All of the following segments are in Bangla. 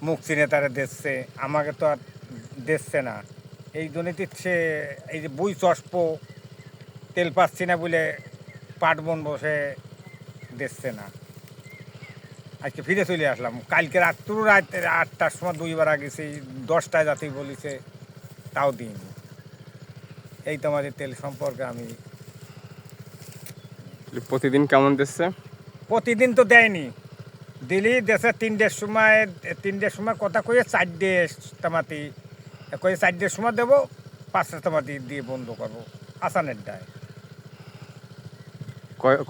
মুখ চিনে তারা দিচ্ছে, আমাকে তো আর দিচ্ছে না। এই জন্যই সে এই যে বুই চস্প তেল পাচ্ছি না বলে পাটবন বসে দিচ্ছে না। আজকে ফিরে চলে আসলাম। কালকে রাত 8টার সময় দুইবার গেছি, 10টায় যাতে বলেছে, তাও দিইনি। এই তো আমাদের তেল সম্পর্কে আমি। প্রতিদিন কেমন দিচ্ছে? প্রতিদিন তো দেয়নি, দিলি দেশে 3টের সময় কথা কয়ে 4টে তামাতি কয়ে 4টের সময় দেবো, 5টা তামাতি দিয়ে বন্ধ করবো। আসানের ডায়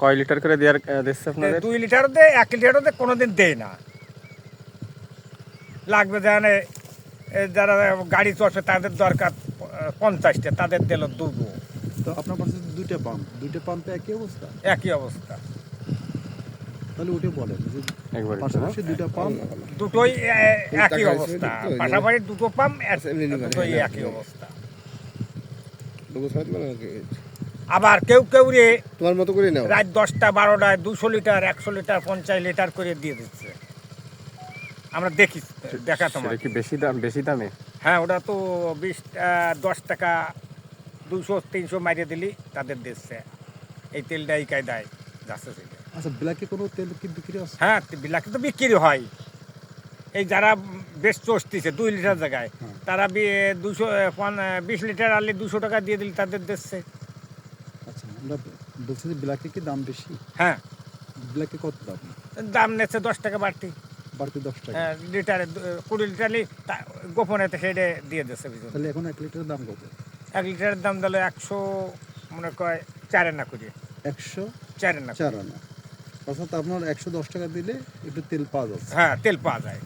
কয় লিটার করে দেওয়ার দিচ্ছে আপনাদের? 2 লিটারও দেয়, 1 লিটারও দেয়, কোনোদিন দেয় না। লাগবে জানে যারা গাড়ি চলছে তাদের দরকার 50টা, তাদের দিল 2। তো আপনার পাশে দুইটা পাম্পে একই অবস্থা? একই অবস্থা। তাহলে ওটা বলেন যে একবার পাশাপাশি দুইটা পাম্প দুটোই একই অবস্থা, পাশাপাশি দুটো পাম্প দুটোই একই অবস্থা। আবার কেউ কেউ রে তোমার মতো করে নাও, রাত 10টা 12টায় 200 লিটার 100 লিটার 50 লিটার করে দিয়ে দিচ্ছে। আমরা দেখি, দেখা তোমার কি বেশি দামে? হ্যাঁ, ওটা তো 10 টাকা 200-300 মারিয়ে দিলি তাদের দিচ্ছে। এই তেলটা এই কায়দায় যাচ্ছে সেটা। আচ্ছা, ব্ল্যাকে কোনো তেল কি বিক্রি আছে? হ্যাঁ, বিলাকে তো বিক্রি হয়। এই যারা বেশ চষতেছে 2 লিটার জায়গায়, তারা 20 লিটার আনলে 200 টাকা দিয়ে দিলে তাদের দিচ্ছে। আচ্ছা, আমরা বলছি যে ব্ল্যাকে কি দাম বেশি? হ্যাঁ, ব্ল্যাকে কত দাম? দাম নিচ্ছে 10 টাকা বাড়তি। 10 টাকা? লিটারে 20 লিটার গোপনে সেটা দিয়ে দিচ্ছে। তাহলে এখন 1 লিটারের দাম কত? 1 লিটারের দাম দিল 100, মনে কয় 4 আনা করে। 104 আনা। অর্থাৎ আপনার 110 টাকা দিলে একটু তেল পাওয়া যাচ্ছে। হ্যাঁ, তেল পাওয়া যায়।